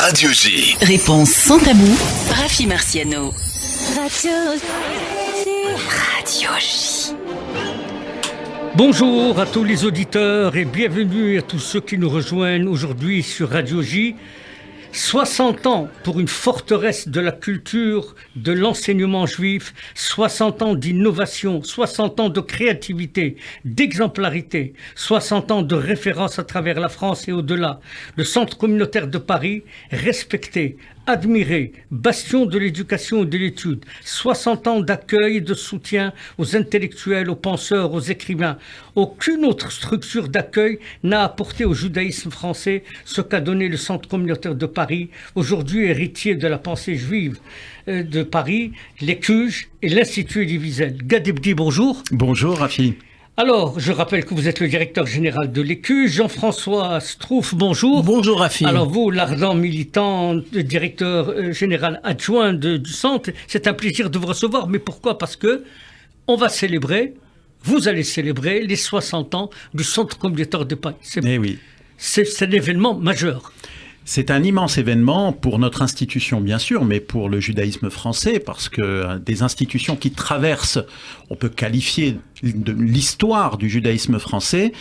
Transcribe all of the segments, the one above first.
Radio J. Réponse sans tabou, Rafi Marciano. Radio J. Bonjour à tous les auditeurs et bienvenue à tous ceux qui nous rejoignent aujourd'hui sur Radio J. 60 ans pour une forteresse de la culture, de l'enseignement juif, 60 ans d'innovation, 60 ans de créativité, d'exemplarité, 60 ans de référence à travers la France et au-delà. Le Centre communautaire de Paris, respecté, admiré, bastion de l'éducation et de l'étude, 60 ans d'accueil et de soutien aux intellectuels, aux penseurs, aux écrivains. Aucune autre structure d'accueil n'a apporté au judaïsme français ce qu'a donné le Centre communautaire de Paris, aujourd'hui héritier de la pensée juive de Paris, l'Écuge et l'Institut Elie Wiesel. Gad Ebdi, bonjour. Bonjour Rafi. Alors, je rappelle que vous êtes le directeur général de l'Écuge. Jean-François Strouf, bonjour. Bonjour Rafi. Alors vous, l'ardent militant, directeur général adjoint du centre, c'est un plaisir de vous recevoir. Mais pourquoi ? Parce que on va célébrer, vous allez célébrer les 60 ans du Centre communautaire de Paris. C'est un événement majeur. C'est un immense événement pour notre institution, bien sûr, mais pour le judaïsme français, parce que des institutions qui traversent, on peut qualifier de l'histoire du judaïsme français,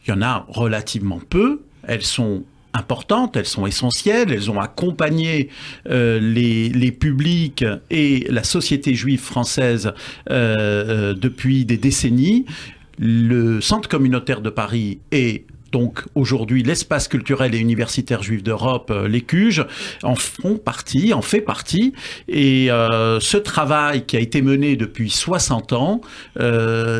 il y en a relativement peu. Elles sont importantes, elles sont essentielles, elles ont accompagné les publics et la société juive française depuis des décennies. Le Centre communautaire de Paris est donc aujourd'hui l'espace culturel et universitaire juif d'Europe, l'Écuge, en fait partie. Et ce travail qui a été mené depuis 60 ans,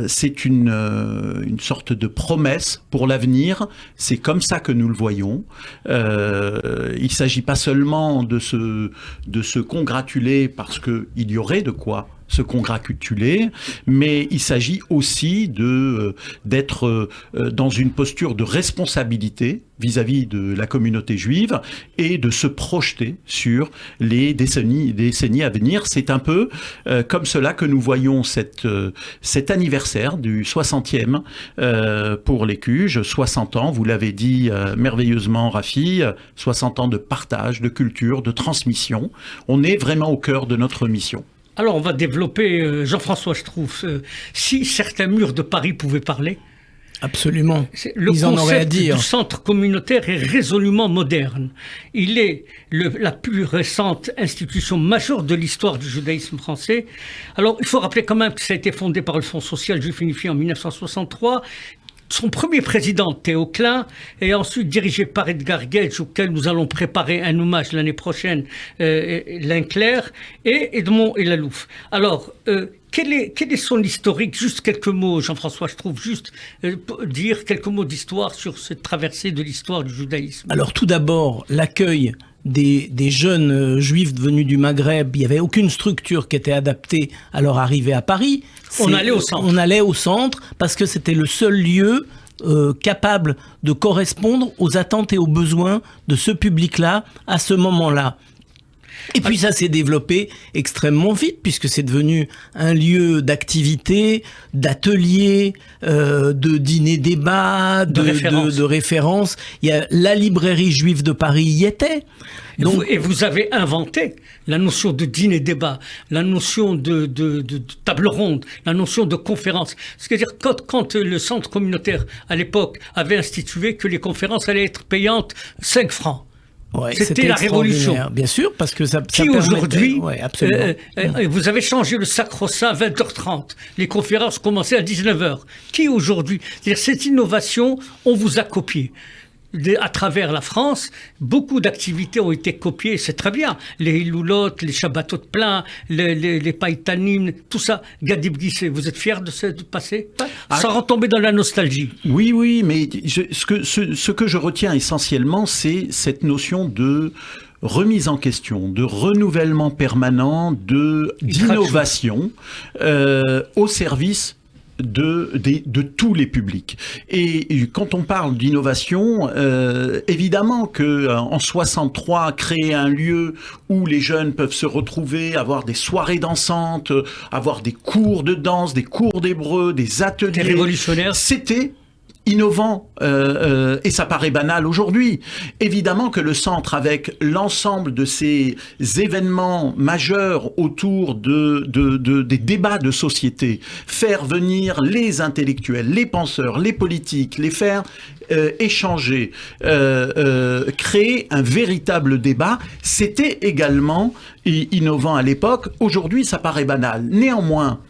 c'est une sorte de promesse pour l'avenir. C'est comme ça que nous le voyons. Il ne s'agit pas seulement de se congratuler parce qu'il y aurait de quoi se congratuler, mais il s'agit aussi d'être dans une posture de responsabilité vis-à-vis de la communauté juive et de se projeter sur les décennies à venir. C'est un peu comme cela que nous voyons cet anniversaire du 60e pour l'Écuge. 60 ans, vous l'avez dit merveilleusement Rafi, 60 ans de partage, de culture, de transmission. On est vraiment au cœur de notre mission. Alors, on va développer, Jean-François Strouf, si certains murs de Paris pouvaient parler. Absolument. Ils en auraient à dire. Le concept du centre communautaire est résolument moderne. Il est la plus récente institution majeure de l'histoire du judaïsme français. Alors, il faut rappeler quand même que ça a été fondé par le Fonds social juif unifié en 1963. Son premier président, Théo Klein, est ensuite dirigé par Edgar Gedge, auquel nous allons préparer un hommage l'année prochaine, Linclair, et Edmond Elalouf. Alors, quel est son historique ? Juste quelques mots, Jean-François, je trouve juste dire quelques mots d'histoire sur cette traversée de l'histoire du judaïsme. Alors, tout d'abord, l'accueil des jeunes juifs venus du Maghreb, il n'y avait aucune structure qui était adaptée à leur arrivée à Paris. On allait au centre. On allait au centre parce que c'était le seul lieu capable de correspondre aux attentes et aux besoins de ce public-là à ce moment-là. Et puis ça s'est développé extrêmement vite puisque c'est devenu un lieu d'activité, d'ateliers, de dîner-débat, de références. Il y a la librairie juive de Paris y était. Donc, et vous avez inventé la notion de dîner-débat, la notion de table ronde, la notion de conférence. C'est-à-dire quand le centre communautaire à l'époque avait institué que les conférences allaient être payantes 5 francs. Ouais, c'était la révolution. Bien sûr, parce que ça qui aujourd'hui, vous avez changé le sacro-saint 20h30. Les conférences commençaient à 19h. Qui aujourd'hui, c'est-à-dire cette innovation, on vous a copié. À travers la France, beaucoup d'activités ont été copiées, c'est très bien. Les Hiloulots, les Shabbatot plein, les Païtanim, tout ça. Gad Ebdi, vous êtes fier de ce passé ? Sans retomber dans la nostalgie. Oui, mais ce que je retiens essentiellement, c'est cette notion de remise en question, de renouvellement permanent, d'innovation au service de tous les publics. Et quand on parle d'innovation, évidemment que en 63, créer un lieu où les jeunes peuvent se retrouver, avoir des soirées dansantes, avoir des cours de danse, des cours d'hébreu, des ateliers, révolutionnaire. c'était innovant et ça paraît banal aujourd'hui. Évidemment que le centre, avec l'ensemble de ces événements majeurs autour des débats de société, faire venir les intellectuels, les penseurs, les politiques, les faire échanger, créer un véritable débat, c'était également innovant à l'époque. Aujourd'hui, ça paraît banal. Néanmoins,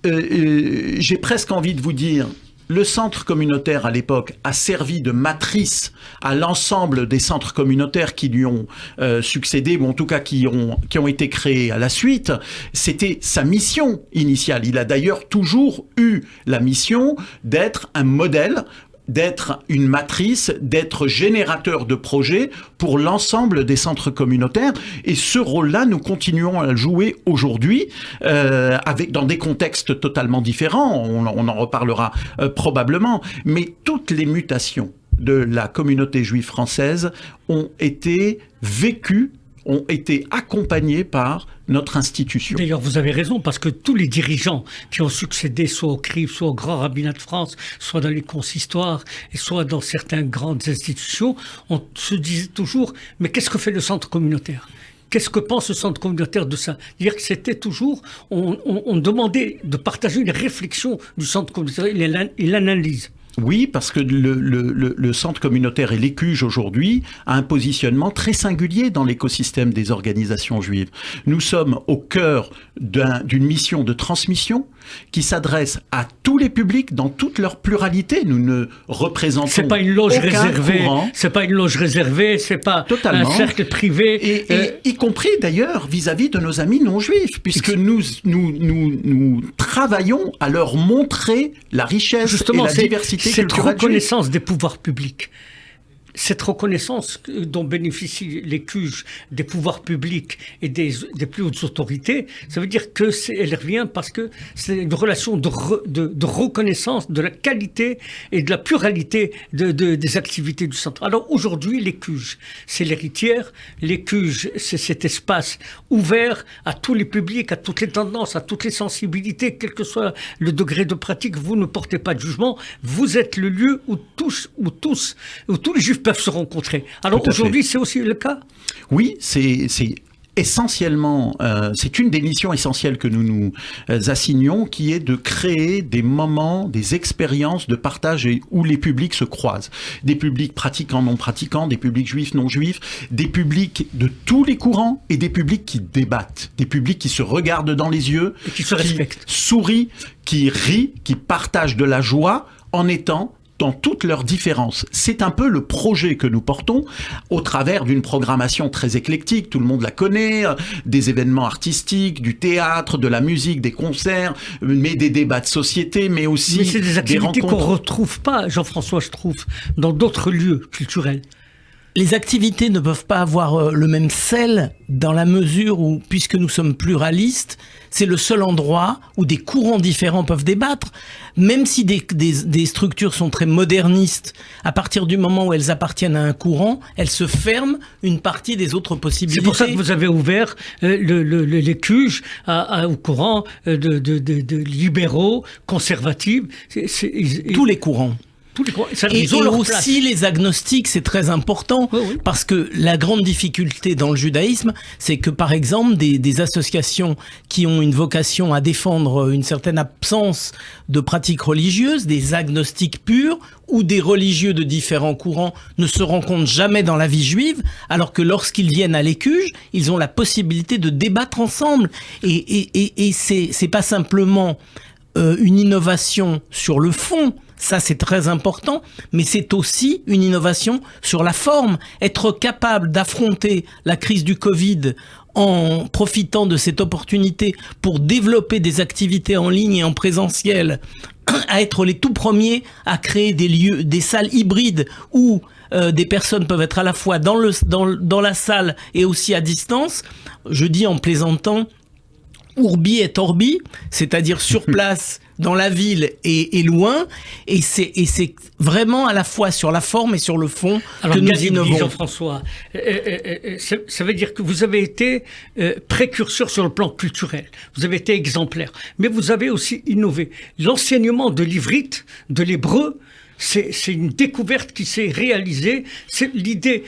j'ai presque envie de vous dire, le centre communautaire à l'époque a servi de matrice à l'ensemble des centres communautaires qui lui ont succédé, ou en tout cas qui ont été créés à la suite. C'était sa mission initiale. Il a d'ailleurs toujours eu la mission d'être un modèle, d'être une matrice, d'être générateur de projets pour l'ensemble des centres communautaires. Et ce rôle-là, nous continuons à le jouer aujourd'hui, dans des contextes totalement différents. On en reparlera probablement. Mais toutes les mutations de la communauté juive française ont été vécues, ont été accompagnés par notre institution. D'ailleurs, vous avez raison, parce que tous les dirigeants qui ont succédé, soit au CRIF, soit au Grand Rabbinat de France, soit dans les consistoires, et soit dans certaines grandes institutions, on se disait toujours, mais qu'est-ce que fait le centre communautaire ? Qu'est-ce que pense le centre communautaire de ça ? C'est-à-dire que c'était toujours, on demandait de partager une réflexion du centre communautaire et l'analyse. Oui, parce que le centre communautaire et l'Écuge aujourd'hui a un positionnement très singulier dans l'écosystème des organisations juives. Nous sommes au cœur d'une mission de transmission qui s'adresse à tous les publics dans toute leur pluralité. Nous ne représentons c'est pas une loge aucun réservée, courant. C'est pas une loge réservée, c'est pas Totalement. un cercle privé. Et y compris d'ailleurs vis-à-vis de nos amis non juifs, puisque nous travaillons à leur montrer la richesse justement, et la diversité cette culturelle reconnaissance des pouvoirs publics. Cette reconnaissance dont bénéficient les CUJ des pouvoirs publics et des plus hautes autorités, ça veut dire que elle revient parce que c'est une relation de reconnaissance de la qualité et de la pluralité des activités du centre. Alors aujourd'hui, les CUJ, c'est l'héritière, les CUJ, c'est cet espace ouvert à tous les publics, à toutes les tendances, à toutes les sensibilités, quel que soit le degré de pratique. Vous ne portez pas de jugement, vous êtes le lieu où tous les juifs peuvent se rencontrer. Alors aujourd'hui, c'est aussi le cas ? Oui, c'est essentiellement, c'est une des missions essentielles que nous nous assignons, qui est de créer des moments, des expériences de partage où les publics se croisent. Des publics pratiquants, non pratiquants, des publics juifs, non juifs, des publics de tous les courants et des publics qui débattent, des publics qui se regardent dans les yeux, et qui se respectent, sourient, qui rient, qui partagent de la joie en étant dans toutes leurs différences. C'est un peu le projet que nous portons au travers d'une programmation très éclectique, tout le monde la connaît, des événements artistiques, du théâtre, de la musique, des concerts, mais des débats de société, mais aussi mais c'est des activités qu'on rencontres. ne retrouve pas, Jean-François, je trouve, dans d'autres lieux culturels. Les activités ne peuvent pas avoir le même sel dans la mesure où, puisque nous sommes pluralistes, c'est le seul endroit où des courants différents peuvent débattre. Même si des structures sont très modernistes, à partir du moment où elles appartiennent à un courant, elles se ferment une partie des autres possibilités. C'est pour ça que vous avez ouvert les CUJ au courant de libéraux, conservatifs. Tous les courants. Et aussi les agnostiques, c'est très important, oui. Parce que la grande difficulté dans le judaïsme, c'est que par exemple des associations qui ont une vocation à défendre une certaine absence de pratiques religieuses, des agnostiques purs ou des religieux de différents courants ne se rencontrent jamais dans la vie juive, alors que lorsqu'ils viennent à l'Écuge, ils ont la possibilité de débattre ensemble. Et c'est pas simplement une innovation sur le fond. Ça, c'est très important, mais c'est aussi une innovation sur la forme. Être capable d'affronter la crise du Covid en profitant de cette opportunité pour développer des activités en ligne et en présentiel, à être les tout premiers à créer des lieux, des salles hybrides où des personnes peuvent être à la fois dans la salle et aussi à distance. Je dis en plaisantant, urbi et orbi, c'est-à-dire sur place, dans la ville et loin, et c'est vraiment à la fois sur la forme et sur le fond que nous innovons. Jean-François, ça veut dire que vous avez été précurseur sur le plan culturel, vous avez été exemplaire, mais vous avez aussi innové. L'enseignement de l'ivrite, de l'hébreu, c'est une découverte qui s'est réalisée. C'est l'idée,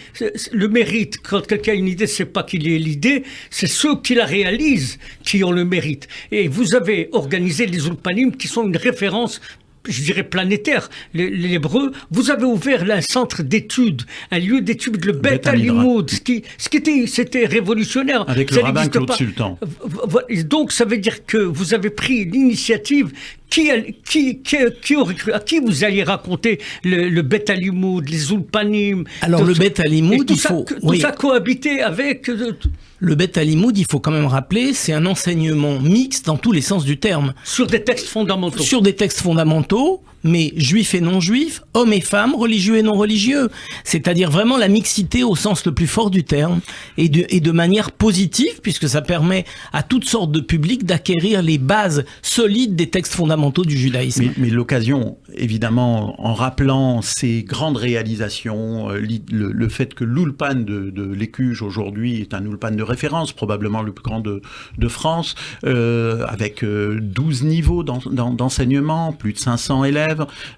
le mérite. Quand quelqu'un a une idée, c'est pas qu'il ait l'idée, c'est ceux qui la réalisent qui ont le mérite. Et vous avez organisé les Ulpanim qui sont une référence, je dirais planétaire, l'hébreu. Vous avez ouvert un centre d'études, un lieu d'études, le Beth Alimoud, c'était révolutionnaire. Avec le rabbin Claude Sultan. Donc ça veut dire que vous avez pris l'initiative. Qui aurait cru, à qui vous alliez raconter le Beth Alimoud, les Ulpanim? Alors le Beth Alimoud, tout ça cohabiter avec... Le Beth Alimoud, il faut quand même rappeler, c'est un enseignement mixte dans tous les sens du terme. Sur des textes fondamentaux. Sur des textes fondamentaux, mais juifs et non-juifs, hommes et femmes, religieux et non-religieux. C'est-à-dire vraiment la mixité au sens le plus fort du terme, et de manière positive, puisque ça permet à toutes sortes de publics d'acquérir les bases solides des textes fondamentaux du judaïsme. Mais l'occasion, évidemment, en rappelant ces grandes réalisations, le fait que l'Ulpan de l'Écuge aujourd'hui est un Ulpan de référence, probablement le plus grand de France, avec 12 niveaux d'enseignement, plus de 500 élèves,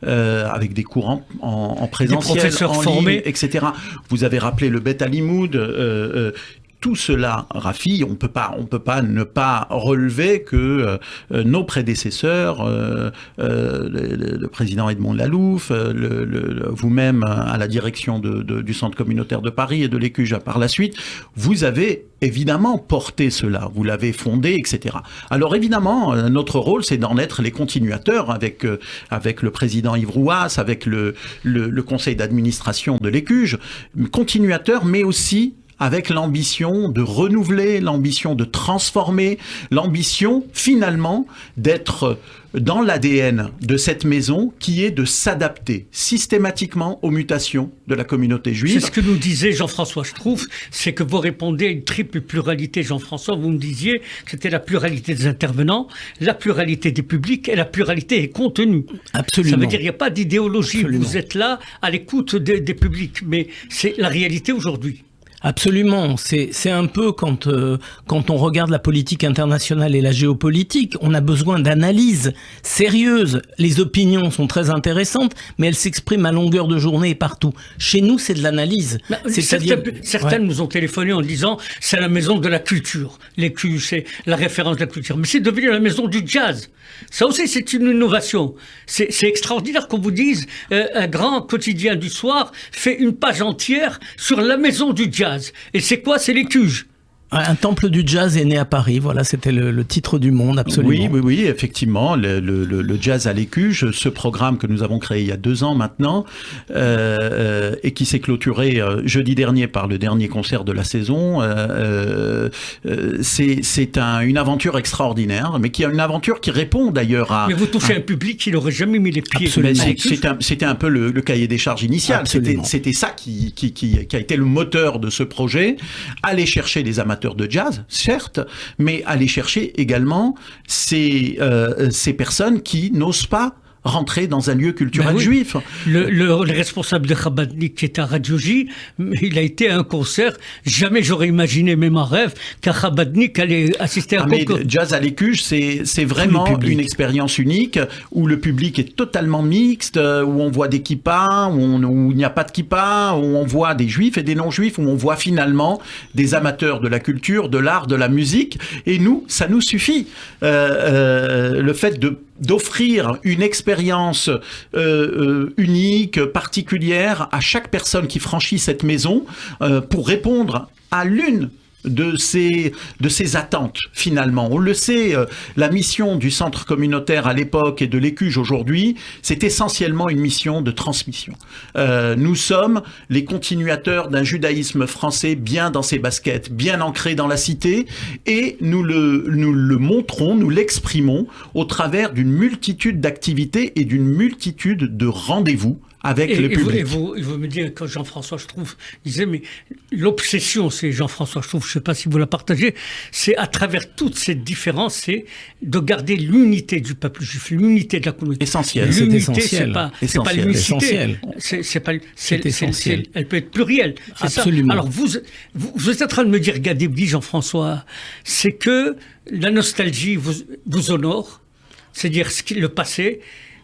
avec des cours en présentiel, professeurs en formés, ligne, etc. Vous avez rappelé le Beth Alimoud. Tout cela, Rafi, on peut pas ne pas relever que nos prédécesseurs, le président Edmond Lalouf, vous-même à la direction du Centre communautaire de Paris et de l'Écuge par la suite, vous avez évidemment porté cela, vous l'avez fondé, etc. Alors évidemment, notre rôle, c'est d'en être les continuateurs avec le président Yves Rouas, avec le conseil d'administration de l'Écuge, continuateurs, mais aussi avec l'ambition de renouveler, l'ambition de transformer, l'ambition finalement d'être dans l'ADN de cette maison qui est de s'adapter systématiquement aux mutations de la communauté juive. C'est ce que nous disait Jean-François Schtroumpf, c'est que vous répondez à une triple pluralité, Jean-François. Vous me disiez que c'était la pluralité des intervenants, la pluralité des publics et la pluralité des contenus. Absolument. Ça veut dire qu'il n'y a pas d'idéologie. Absolument. Vous êtes là à l'écoute des publics, mais c'est la réalité aujourd'hui. Absolument, c'est un peu quand on regarde la politique internationale et la géopolitique, on a besoin d'analyses sérieuses. Les opinions sont très intéressantes, mais elles s'expriment à longueur de journée et partout. Chez nous, c'est de l'analyse. Certaines nous ont téléphoné en disant c'est la maison de la culture. L'Écuge, c'est la référence de la culture. Mais c'est devenu la maison du jazz. Ça aussi, c'est une innovation. C'est extraordinaire qu'on vous dise un grand quotidien du soir fait une page entière sur la maison du jazz. Et c'est quoi? C'est l'Écuge. Un temple du jazz est né à Paris, voilà, c'était le titre du monde, absolument. Oui, effectivement, le jazz à l'Écuge, ce programme que nous avons créé il y a 2 ans maintenant, et qui s'est clôturé jeudi dernier par le dernier concert de la saison, c'est une aventure extraordinaire, mais qui est une aventure qui répond d'ailleurs à... Mais vous touchez un public qui n'aurait jamais mis les pieds. C'était un peu le cahier des charges initial. C'était ça qui a été le moteur de ce projet, aller chercher les amateurs de jazz, certes, mais aller chercher également ces personnes qui n'osent pas rentrer dans un lieu culturel juif. Le responsable de Chabadnik qui est à Radio J, il a été à un concert, jamais j'aurais imaginé, même en rêve, qu'à Chabadnik allait assister à un concours. Mais Jazz à l'Écuge, c'est vraiment une expérience unique, où le public est totalement mixte, où on voit des kippas, où il n'y a pas de kippas, où on voit des juifs et des non-juifs, où on voit finalement des amateurs de la culture, de l'art, de la musique, et nous, ça nous suffit. Le fait d'offrir une expérience unique, particulière à chaque personne qui franchit cette maison pour répondre à l'une de ces attentes, finalement. On le sait, la mission du centre communautaire à l'époque et de l'Écuge aujourd'hui, c'est essentiellement une mission de transmission. Nous sommes les continuateurs d'un judaïsme français bien dans ses baskets, bien ancré dans la cité, et nous le montrons, nous l'exprimons au travers d'une multitude d'activités et d'une multitude de rendez-vous avec le public. Et vous me dites, quand Jean-François Schtroumpf disait, mais l'obsession, c'est Jean-François Schtroumpf, je ne sais pas si vous la partagez, c'est à travers toutes ces différences, c'est de garder l'unité du peuple juif, l'unité de la communauté. Essentiel. L'unité, C'est essentiel. c'est pas l'unicité. C'est essentiel. Elle peut être plurielle. Absolument. Ça. Alors vous êtes en train de me dire, Gadebgi, Jean-François, c'est que la nostalgie vous honore, c'est-à-dire le passé,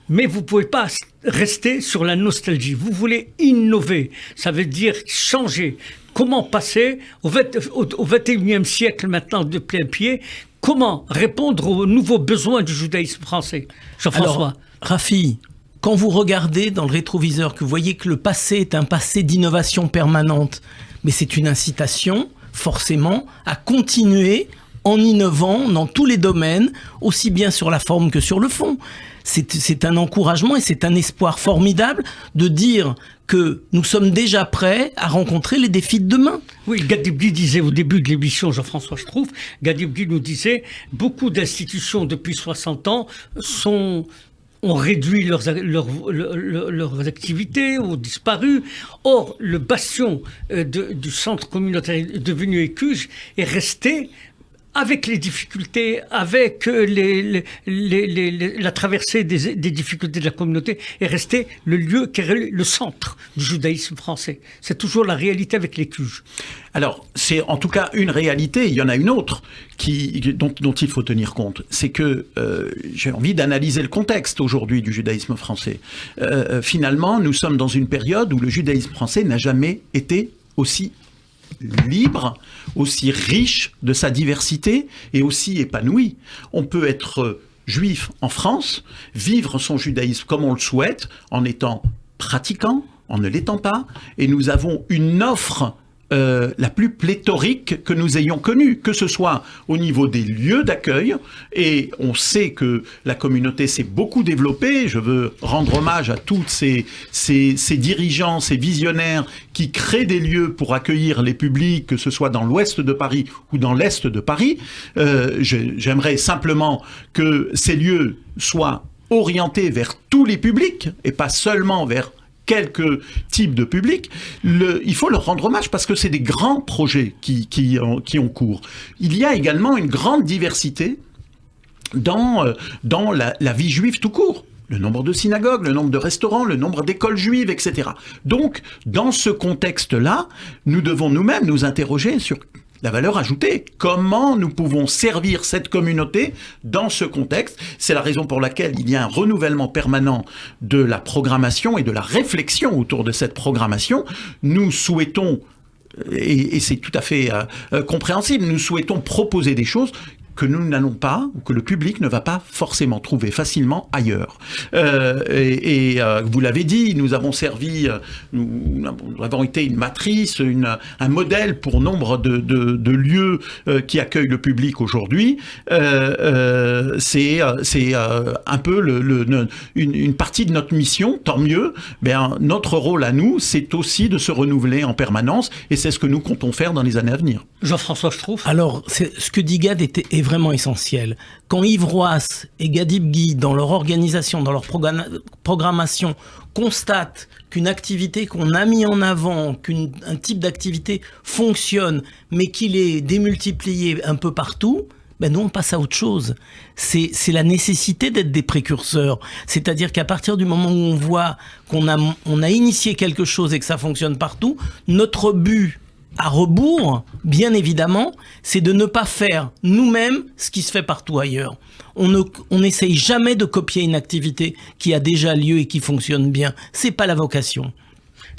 mais vous ne pouvez pas rester sur la nostalgie. Vous voulez innover, ça veut dire changer. Comment passer au 21e siècle maintenant de plein pied? Comment répondre aux nouveaux besoins du judaïsme français? Jean-François. Alors, Rafi, quand vous regardez dans le rétroviseur, que vous voyez que le passé est un passé d'innovation permanente, mais c'est une incitation, forcément, à continuer en innovant dans tous les domaines, aussi bien sur la forme que sur le fond. C'est un encouragement et c'est un espoir formidable de dire que nous sommes déjà prêts à rencontrer les défis de demain. Oui, Gadebgi disait au début de l'émission, Jean-François Schtroumpf, Gadebgi nous disait, beaucoup d'institutions depuis 60 ans ont réduit leurs activités, ont disparu. Or, le bastion du centre communautaire devenu ECUJ est resté avec les difficultés, avec la traversée des difficultés de la communauté, est resté le lieu qui est le centre du judaïsme français. C'est toujours la réalité avec les CUJ. Alors, c'est en tout cas une réalité. Il y en a une autre dont il faut tenir compte. C'est que j'ai envie d'analyser le contexte aujourd'hui du judaïsme français. Finalement, nous sommes dans une période où le judaïsme français n'a jamais été aussi libre, aussi riche de sa diversité et aussi épanoui. On peut être juif en France, vivre son judaïsme comme on le souhaite, en étant pratiquant, en ne l'étant pas, et nous avons une offre la plus pléthorique que nous ayons connue, que ce soit au niveau des lieux d'accueil, et on sait que la communauté s'est beaucoup développée. Je veux rendre hommage à tous ces dirigeants, ces visionnaires qui créent des lieux pour accueillir les publics, que ce soit dans l'ouest de Paris ou dans l'est de Paris. J'aimerais simplement que ces lieux soient orientés vers tous les publics, et pas seulement vers quelques types de publics. Il faut leur rendre hommage parce que c'est des grands projets qui ont cours. Il y a également une grande diversité dans la vie juive tout court. Le nombre de synagogues, le nombre de restaurants, le nombre d'écoles juives, etc. Donc, dans ce contexte-là, nous devons nous-mêmes nous interroger sur la valeur ajoutée. Comment nous pouvons servir cette communauté dans ce contexte? C'est la raison pour laquelle il y a un renouvellement permanent de la programmation et de la réflexion autour de cette programmation. Nous souhaitons, et c'est tout à fait compréhensible, nous souhaitons proposer des choses que nous n'allons pas, ou que le public ne va pas forcément trouver facilement ailleurs. Vous l'avez dit, nous avons servi, nous avons été une matrice, un modèle pour nombre de lieux qui accueillent le public aujourd'hui. C'est un peu une partie de notre mission, tant mieux. Notre rôle à nous, c'est aussi de se renouveler en permanence, et c'est ce que nous comptons faire dans les années à venir. Jean-François Schtroumpf. Alors, ce que dit Gad est vraiment essentiel. Quand Yves Roas et Gadebgi, dans leur organisation, dans leur programmation, constatent qu'une activité qu'on a mis en avant, qu'un type d'activité fonctionne, mais qu'il est démultiplié un peu partout, nous, on passe à autre chose. C'est la nécessité d'être des précurseurs. C'est-à-dire qu'à partir du moment où on voit qu'on a initié quelque chose et que ça fonctionne partout, notre but à rebours, bien évidemment, c'est de ne pas faire nous-mêmes ce qui se fait partout ailleurs. On n'essaye jamais de copier une activité qui a déjà lieu et qui fonctionne bien. C'est pas la vocation.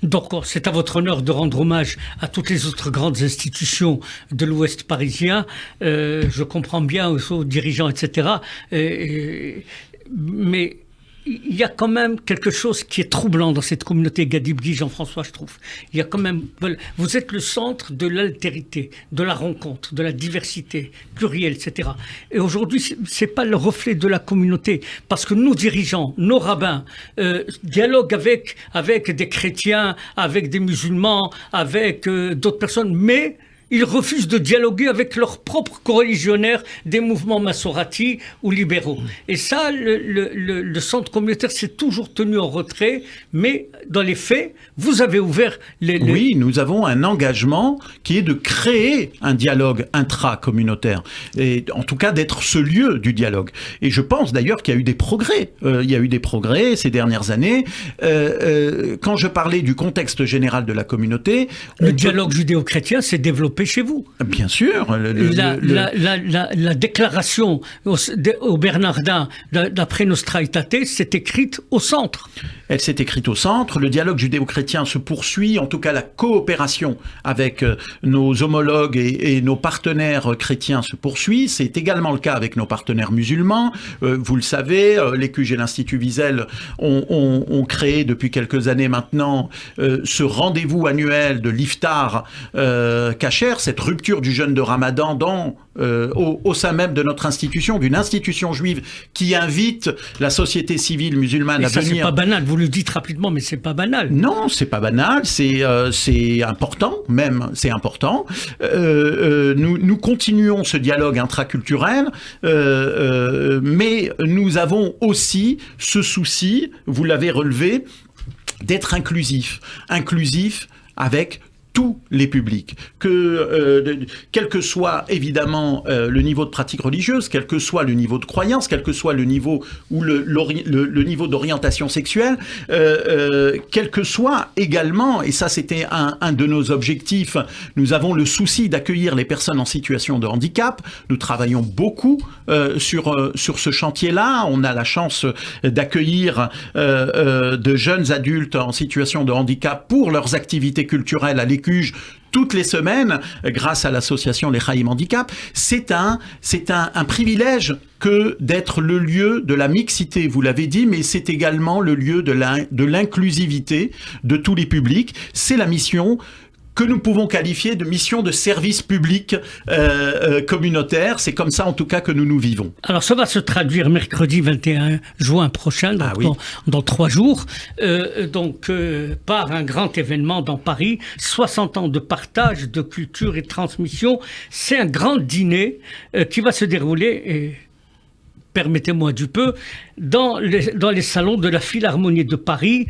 Donc, c'est à votre honneur de rendre hommage à toutes les autres grandes institutions de l'Ouest parisien. Je comprends bien aux dirigeants, etc. Mais il y a quand même quelque chose qui est troublant dans cette communauté Gadebgi, Jean-François Schtroumpf. Il y a quand même, vous êtes le centre de l'altérité, de la rencontre, de la diversité plurielle, etc. Et aujourd'hui, c'est pas le reflet de la communauté, parce que nos dirigeants, nos rabbins, dialoguent avec des chrétiens, avec des musulmans, avec d'autres personnes, mais ils refusent de dialoguer avec leurs propres coreligionnaires des mouvements Massorati ou libéraux. Et ça, le centre communautaire s'est toujours tenu en retrait, mais dans les faits, vous avez ouvert Oui, nous avons un engagement qui est de créer un dialogue intra-communautaire, et en tout cas d'être ce lieu du dialogue. Et je pense d'ailleurs qu'il y a eu des progrès. Il y a eu des progrès ces dernières années. Quand je parlais du contexte général de la communauté... Le dialogue judéo-chrétien s'est développé chez vous. Bien sûr. La déclaration au Bernardin d'après Nostra Aetate s'est écrite au centre. Elle s'est écrite au centre. Le dialogue judéo-chrétien se poursuit. En tout cas, la coopération avec nos homologues et nos partenaires chrétiens se poursuit. C'est également le cas avec nos partenaires musulmans. Vous le savez, l'Écuge et l'Institut Wiesel ont créé depuis quelques années maintenant ce rendez-vous annuel de l'Iftar Kasher, cette rupture du jeûne de Ramadan au sein même de notre institution, d'une institution juive qui invite la société civile musulmane à venir. C'est pas banal, vous le dites rapidement, mais c'est pas banal. Non, c'est pas banal, c'est important, même, c'est important. Nous continuons ce dialogue intraculturel, mais nous avons aussi ce souci, vous l'avez relevé, d'être inclusif avec tous les publics, quel que soit évidemment le niveau de pratique religieuse, quel que soit le niveau de croyance, quel que soit le niveau ou le niveau d'orientation sexuelle, quel que soit également, et ça c'était un de nos objectifs, nous avons le souci d'accueillir les personnes en situation de handicap. Nous travaillons beaucoup sur ce chantier-là. On a la chance d'accueillir de jeunes adultes en situation de handicap pour leurs activités culturelles à l'Écuge toutes les semaines, grâce à l'association Les Chaim Handicap. C'est un privilège que d'être le lieu de la mixité, vous l'avez dit, mais c'est également le lieu de l'inclusivité de tous les publics. C'est la mission que nous pouvons qualifier de mission de service public communautaire. C'est comme ça, en tout cas, que nous vivons. Alors, ça va se traduire mercredi 21 juin prochain, donc dans 3 jours, par un grand événement dans Paris, 60 ans de partage, de culture et de transmission. C'est un grand dîner qui va se dérouler, permettez-moi du peu, dans les salons de la Philharmonie de Paris.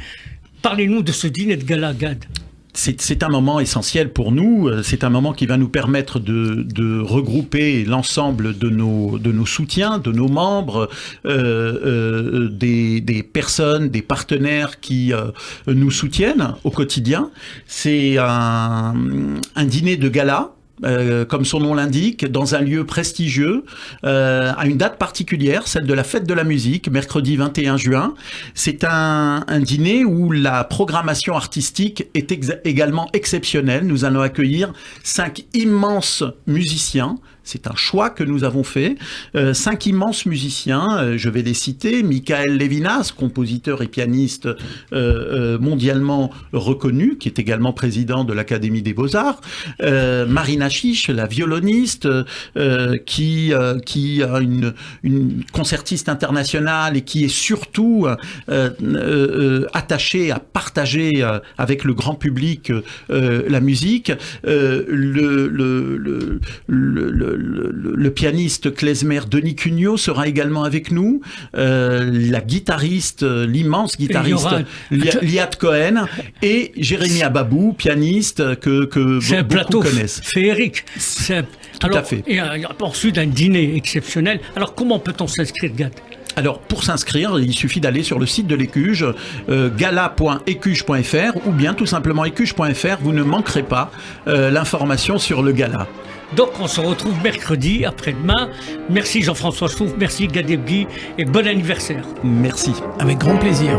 Parlez-nous de ce dîner de gala, Gad. C'est un moment essentiel pour nous, c'est un moment qui va nous permettre de regrouper l'ensemble de nos soutiens, de nos membres, des personnes, des partenaires qui nous soutiennent au quotidien. C'est un dîner de gala. Comme son nom l'indique, dans un lieu prestigieux, à une date particulière, celle de la fête de la musique, mercredi 21 juin. C'est un dîner où la programmation artistique est également exceptionnelle. Nous allons accueillir 5 immenses musiciens. C'est un choix que nous avons fait. 5 immenses musiciens, je vais les citer. Michael Levinas, compositeur et pianiste mondialement reconnu, qui est également président de l'Académie des Beaux-Arts. Marina Chiche, la violoniste, qui a une concertiste internationale et qui est surtout attachée à partager avec le grand public la musique. Le pianiste klezmer Denis Cugnot sera également avec nous, la guitariste, l'immense guitariste Liat Cohen et Jérémy Ababou, pianiste que beaucoup connaissent. C'est féerique. Tout à fait. Et ensuite un dîner exceptionnel. Alors comment peut-on s'inscrire, Gad ? Alors, pour s'inscrire, il suffit d'aller sur le site de l'Écuge, gala.écuge.fr, ou bien tout simplement écuge.fr. Vous ne manquerez pas l'information sur le gala. Donc, on se retrouve mercredi, après-demain. Merci Jean-François Chouf, merci Gad Ebgui, et bon anniversaire. Merci. Avec grand plaisir.